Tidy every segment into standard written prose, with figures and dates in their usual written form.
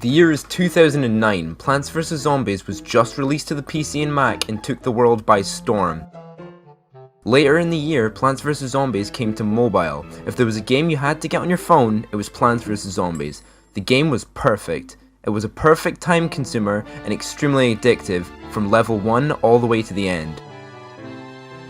The year is 2009, Plants vs Zombies was just released to the PC and Mac and took the world by storm. Later in the year, Plants vs Zombies came to mobile. If there was a game you had to get on your phone, it was Plants vs Zombies. The game was perfect. It was a perfect time consumer and extremely addictive from level 1 all the way to the end.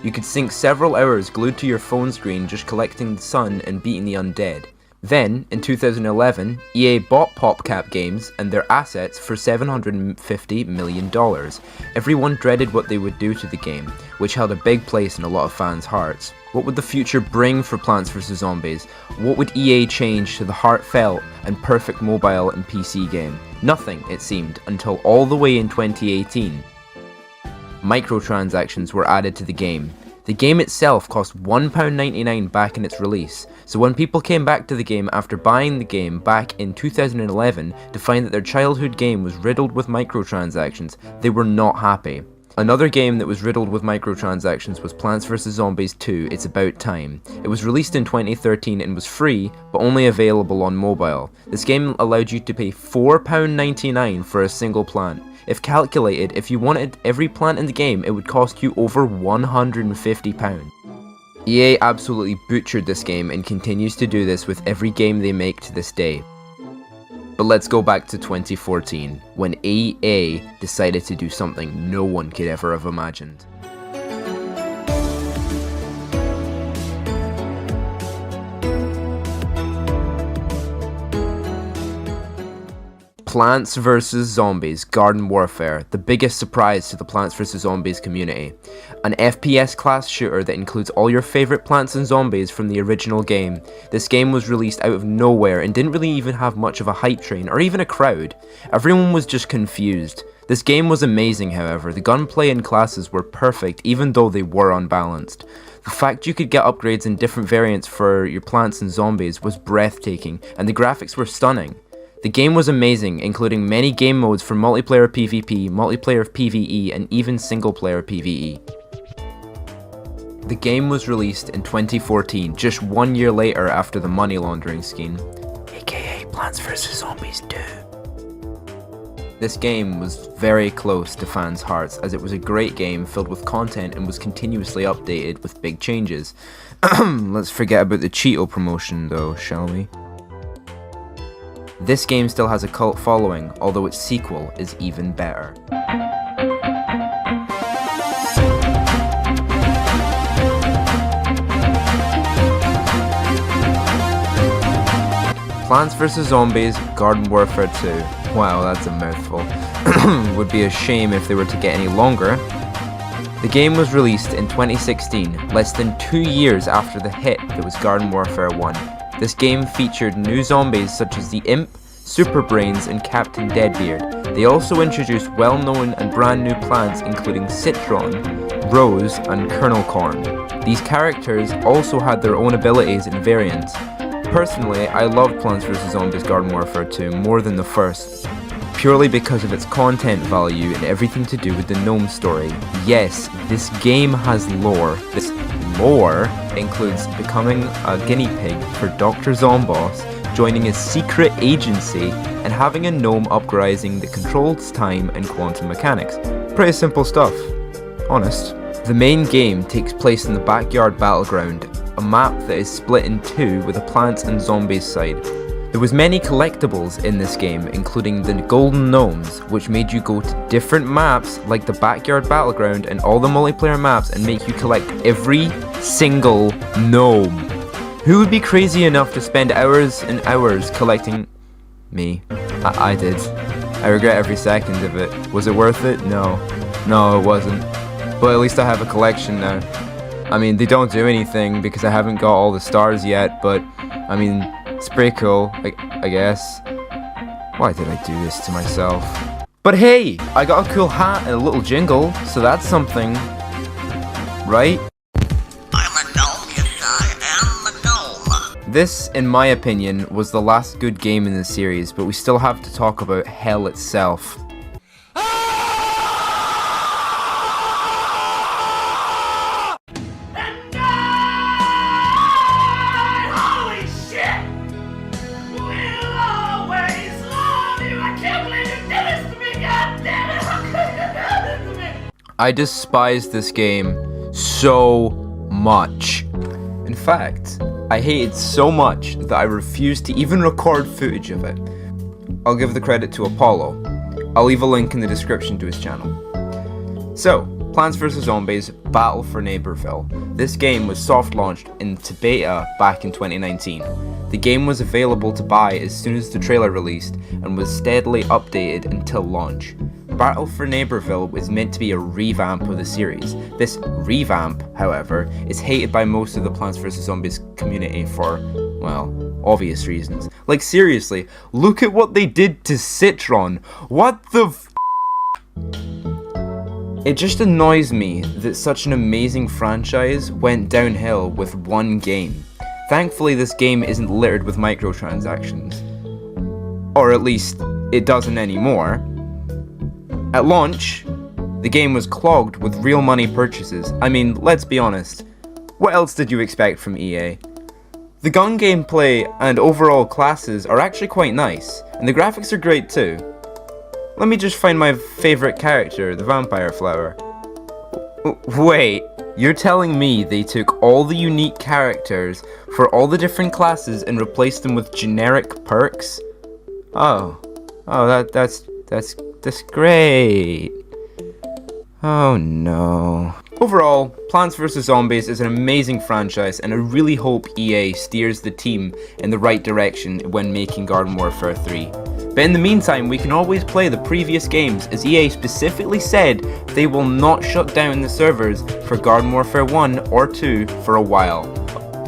You could sink several hours glued to your phone screen just collecting the sun and beating the undead. Then, in 2011, EA bought PopCap Games and their assets for $750 million. Everyone dreaded what they would do to the game, which held a big place in a lot of fans' hearts. What would the future bring for Plants vs Zombies? What would EA change to the heartfelt and perfect mobile and PC game? Nothing, it seemed, until all the way in 2018. Microtransactions were added to the game. The game itself cost £1.99 back in its release, so when people came back to the game after buying the game back in 2011 to find that their childhood game was riddled with microtransactions, they were not happy. Another game that was riddled with microtransactions was Plants vs Zombies 2 It's About Time. It was released in 2013 and was free, but only available on mobile. This game allowed you to pay £4.99 for a single plant. If calculated, if you wanted every plant in the game, it would cost you over £150. EA absolutely butchered this game and continues to do this with every game they make to this day. But let's go back to 2014, when EA decided to do something no one could ever have imagined. Plants vs Zombies Garden Warfare, the biggest surprise to the Plants vs Zombies community. An FPS class shooter that includes all your favourite plants and zombies from the original game. This game was released out of nowhere and didn't really even have much of a hype train or even a crowd. Everyone was just confused. This game was amazing, however. The gunplay and classes were perfect even though they were unbalanced. The fact you could get upgrades in different variants for your plants and zombies was breathtaking, and the graphics were stunning. The game was amazing, including many game modes for multiplayer PvP, multiplayer PvE, and even single-player PvE. The game was released in 2014, just 1 year later after the money laundering scheme, aka Plants vs Zombies 2. This game was very close to fans' hearts, as it was a great game filled with content and was continuously updated with big changes. Let's forget about the Cheeto promotion though, shall we? This game still has a cult following, although its sequel is even better. Plants vs Zombies Garden Warfare 2. Wow, that's a mouthful. Would be a shame if they were to get any longer. The game was released in 2016, less than 2 years after the hit that was Garden Warfare 1. This game featured new zombies such as the Imp, Super Brains, and Captain Deadbeard. They also introduced well-known and brand new plants including Citron, Rose, and Kernel Corn. These characters also had their own abilities and variants. Personally, I loved Plants vs Zombies Garden Warfare 2 more than the first, purely because of its content value and everything to do with the gnome story. Yes, this game has lore. This lore includes becoming a guinea pig for Dr. Zomboss, joining a secret agency, and having a gnome upgrading the controls time and quantum mechanics. Pretty simple stuff, honest. The main game takes place in the Backyard Battleground, a map that is split in two with a plants and zombies side. There was many collectibles in this game, including the golden gnomes, which made you go to different maps like the Backyard Battleground and all the multiplayer maps and make you collect every single gnome. Who would be crazy enough to spend hours and hours collecting? Me. I did. I regret every second of it. Was it worth it? No. No, it wasn't. But at least I have a collection now. I mean, they don't do anything because I haven't got all the stars yet, but I mean, it's pretty cool, I guess. Why did I do this to myself? But hey, I got a cool hat and a little jingle, so that's something, right? I'm a gnome, yes I am a gnome. This, in my opinion, was the last good game in the series, but we still have to talk about hell itself. Holy shit! We'll always love you, I can't I despise this game so much. In fact, I hate it so much that I refuse to even record footage of it. I'll give the credit to Apollo. I'll leave a link in the description to his channel. So, Plants vs. Zombies Battle for Neighborville. This game was soft launched into beta back in 2019. The game was available to buy as soon as the trailer released and was steadily updated until launch. Battle for Neighborville was meant to be a revamp of the series. This revamp, however, is hated by most of the Plants vs. Zombies community for, well, obvious reasons. Like seriously, look at what they did to Citron. What the f***? It just annoys me that such an amazing franchise went downhill with one game. Thankfully, this game isn't littered with microtransactions. Or at least, it doesn't anymore. At launch, the game was clogged with real money purchases. I mean, let's be honest. What else did you expect from EA? The gun gameplay and overall classes are actually quite nice, and the graphics are great too. Let me just find my favorite character, the vampire flower. Wait, you're telling me they took all the unique characters for all the different classes and replaced them with generic perks? Oh, that's great. Oh no. Overall, Plants vs. Zombies is an amazing franchise, and I really hope EA steers the team in the right direction when making Garden Warfare 3. But in the meantime, we can always play the previous games, as EA specifically said they will not shut down the servers for Garden Warfare 1 or 2 for a while.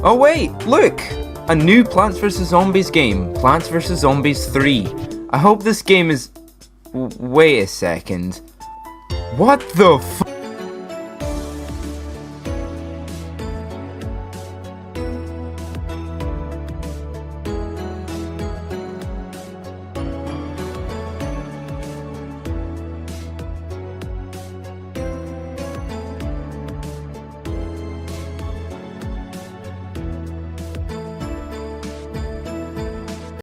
Oh wait, look! A new Plants vs. Zombies game, Plants vs. Zombies 3. I hope this game is... Wait a second. What the f***?